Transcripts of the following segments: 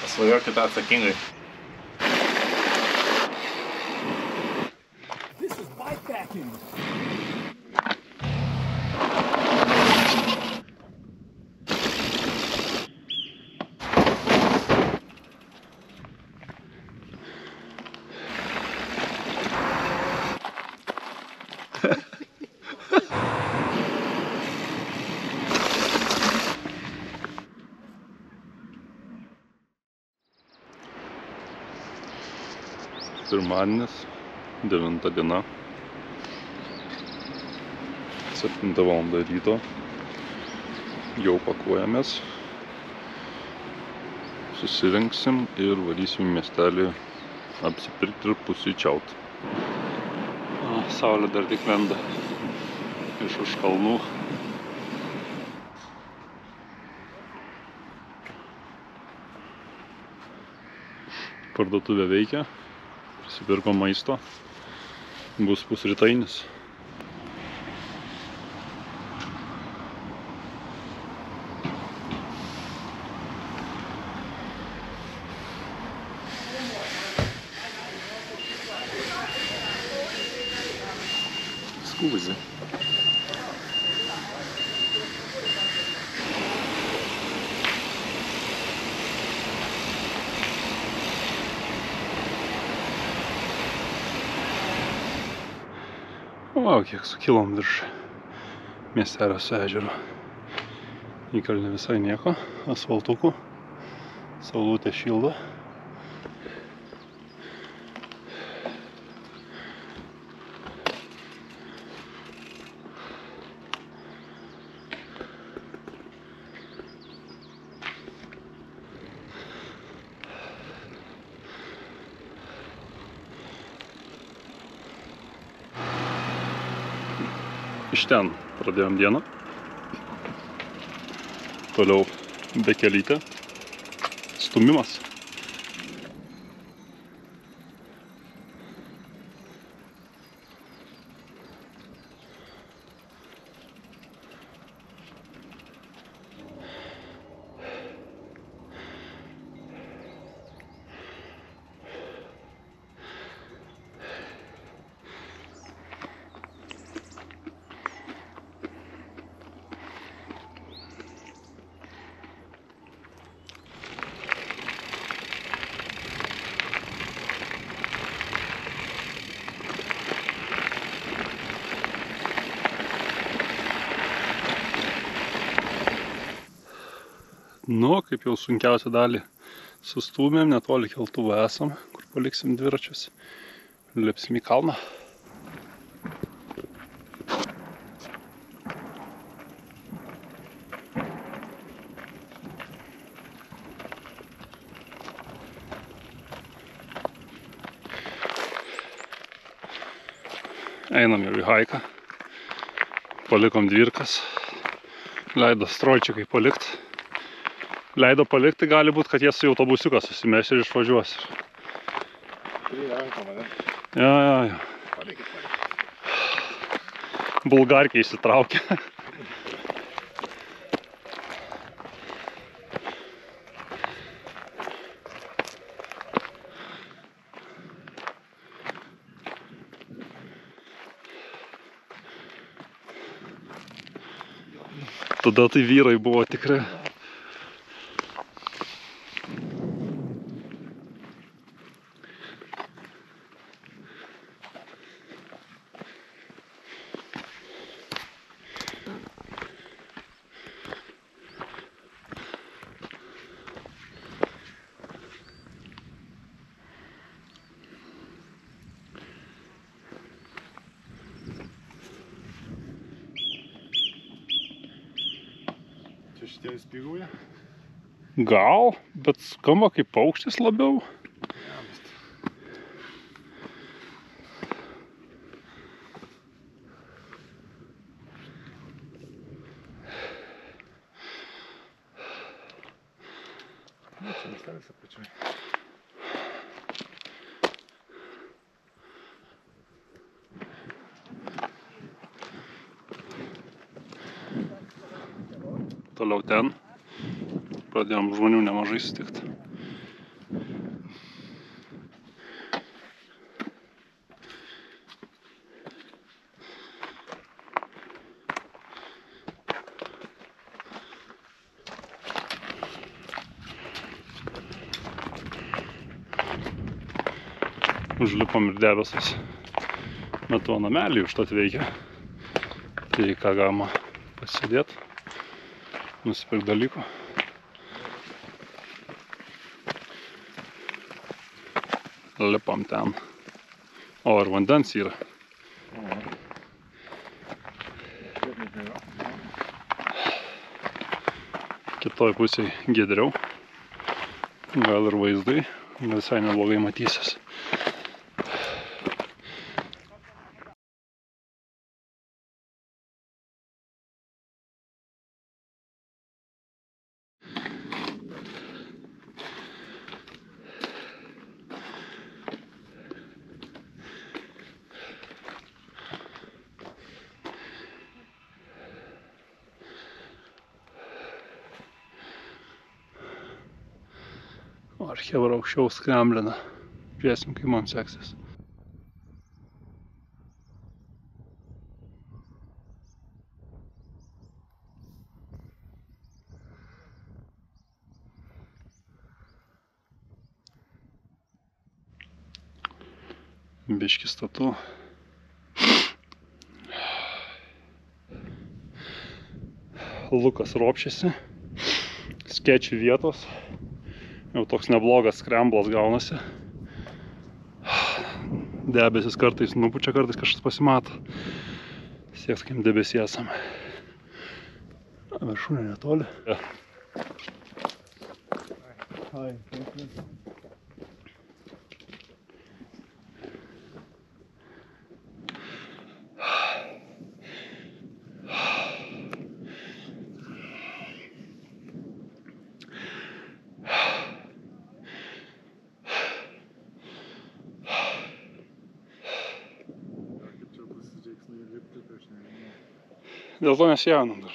Svajokite atsakingai. Pirmadienis, 9 diena, 7 val. Ryto, jau pakuojamės, susirinksim ir varysim į miestelį apsipirkti ir pusryčiaut. Saulė dar tik lenda iš už kalnų. Parduotuvė veikia. Prisipirko maisto, bus pusrytainis. Skūzi. O, kiek sukilom virš miestelio su ežeru. Įkalnė visai nieko, asfaltukų, saulutė šildo. Iš ten pradėjom dieną. Toliau bekelytė. Stumimas. Nu, kaip jau sunkiausią dalį sustūmėm, netoli keltuvo esam, kur paliksim dviračius. Lipsim į kalną. Einam jau į haiką. Palikom dvirkas. Leido strojčikai palikt. Leido palikti, gali būt, kad jie su autobusiuką susimeš ir išvažiuos. Ja. Bulgarkiai įsitraukė. Tada tai vyrai buvo tikri. Šitie spygauja? Gal, bet skamba kaip paukštis labiau. Čia miestelis apačioj. Toliau ten pradėjom žmonių nemažai sutikti. Užlipom ir debesis. Metu namelį užtat veikia. Tai ką galima pasidėti, nusipirkti dalykų. Lipam ten. O, ir vandens yra. Kitoj pusėje giedriau. Gal ir vaizdai. Visai neblogai matysis. Ar chebra aukščiau skremblina. Žiūrėsim, kaip man seksis. Biški statu. Lukas ropšiasi. Skečių vietos. Jau toks neblogas skremblas gaunasi. Debesis kartais nupučia, kartais kažkas pasimato. Sieks kaip debesį esame. Viršūnė netoli. Dėl to nesijaunam dar.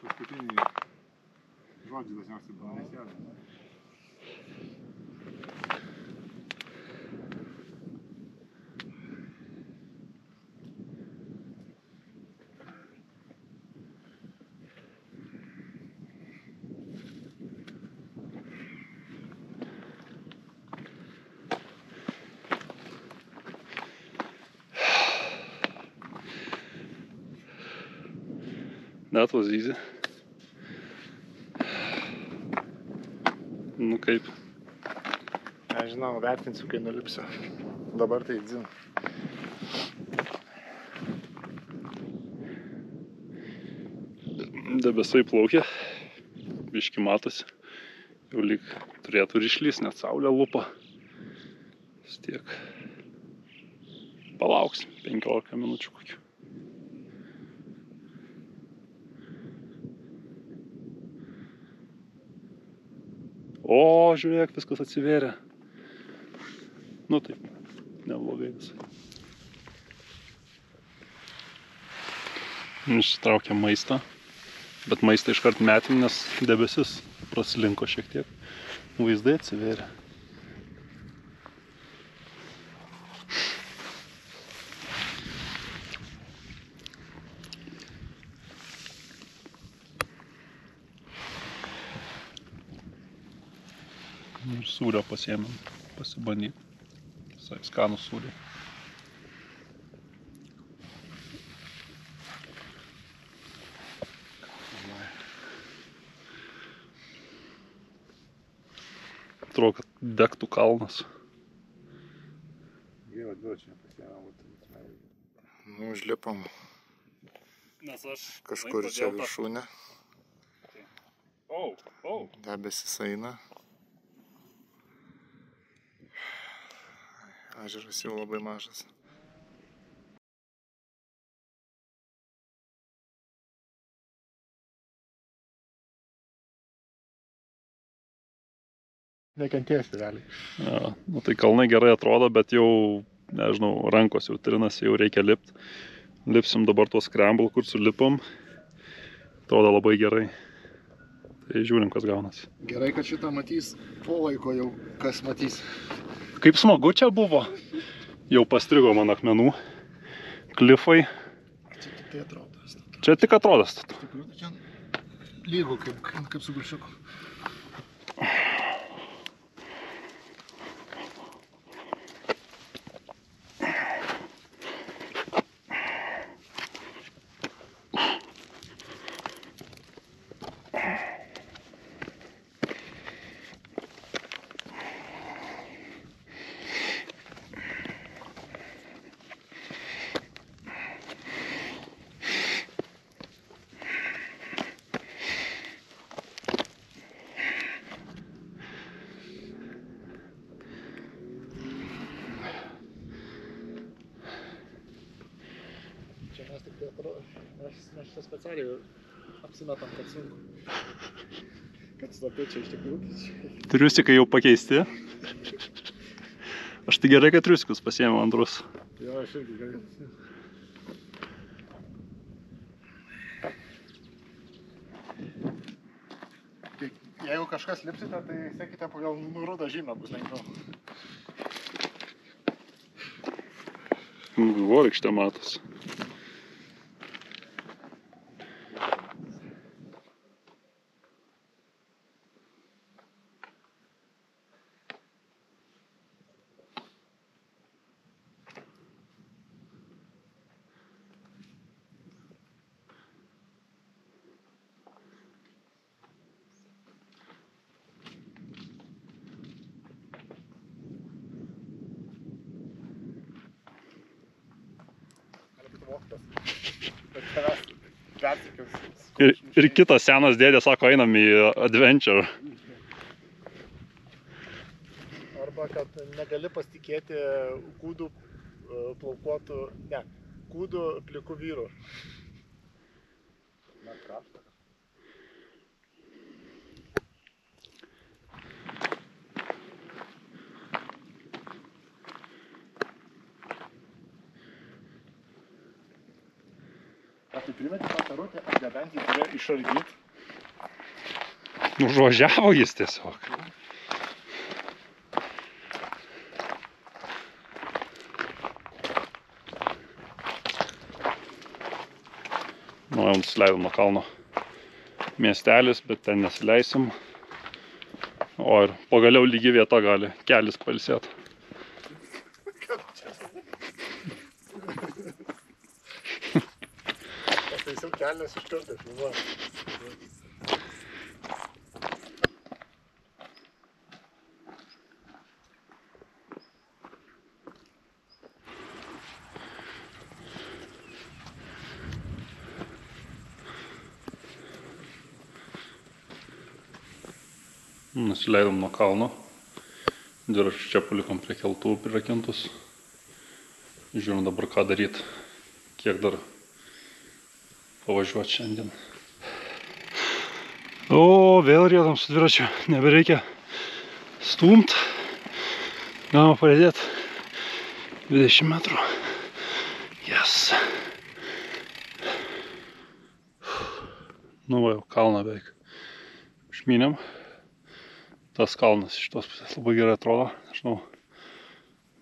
Paskutiniai žodžiai dažniausiai buvo nesijaunam. That was easy. Nu kaip? Nežinau, vertinsiu, kai nulipsiu. Dabar tai dzin. Debesai plaukia. Biški matosi. Jau lyg turėtų ir išlys, net saulė lupa. Vis tiek. Palauksim 15 minučių kokių. O, žiūrėk, viskas atsivėrė. Nu taip, neblogai visai. Išsitraukėm maistą, bet maistą iškart metim, nes debesis praslinko šiek tiek. Vaizdai atsivėrė. Ir sūrio pasiėmėm, pasibandyti. Visai skanų sūrį. Atrodo, kad degtų kalnas. Gaila, dviračio nepasiėmėm. Nu, užlipom kažkur čia viršūnė. Debesis eina. Ežeras jau labai mažas. Nekentėsi realiai. Ja, nu tai kalnai gerai atrodo, bet jau, nežinau, rankos jau trinasi, jau reikia lipt. Lipsim dabar tuos scramble, kur sulipom. Atrodo labai gerai. Tai žiūrim, kas gaunasi. Gerai, kad šitą matys po laiko jau kas matys. Kaip smagu čia buvo. Jau pastrigo man akmenų. Klifai. Čia tik tai atrodo. Čia tik atrodo. Čia lygu kaip su gulšiuku. Mes čia specialiai apsimetam, kad sunku. Kad stopi čia iš tikrųjų. Triusikai jau pakeisti. Aš tai gerai, kad triusikus pasiėmiau antrus. Jo, aš irgi gerai. Jeigu kažkas lipsite, tai sekite pagal nurodą žymę, bus lengviau. Vorykštė matos. Ir kitas senas dėdė sako, einam į adventure. Arba kad negali pasitikėti kūdų plaukuotų, ne, kūdų plikų vyrų. Na, kraštą. Ar tai primeti patarutę atgabenti turėjo išardyti? Užvažiavo jis tiesiog. Nu, jau nusileidom nuo kalno miestelis, bet ten nesileisim. O ir pagaliau lygi vieta gali kelis pailsėti. Pataisiau kelnes iš karto filmuoju. Nusileidom nuo kalno. Dviračius čia palikom prie keltų prirakintus. Žiūrim dabar ką daryti. Kiek dar pavažiuoti šiandien. O, vėl riedam su dviračiu. Nebereikia stumt. Galima pradėti 20 metrų. Yes. Nu va, jau kalną beveik išmynėm. Tas kalnas iš tos pusės labai gerai atrodo. Nežinau,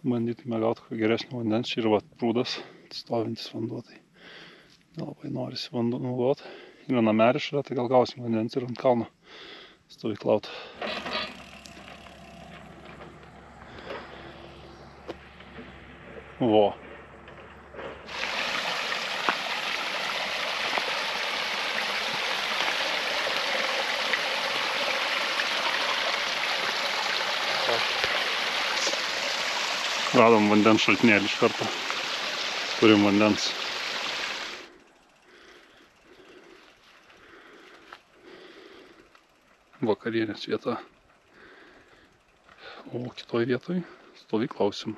bandytume gauti kokio geresnio vandens. Čia yra va prūdas, stovintis vanduo, tai nelabai norisi vanduo naudoti. Yra namelis šalia, tai gal gausim vandens ir ant kalno stovyklaut. Vo. Radom vandens šaltinėlį iš karto. Turim vandens. Vakarienės vieta. O kitoj vietoj stovyklausim.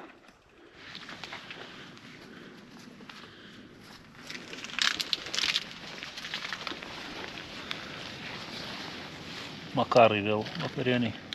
Makarai vėl vakarieniai.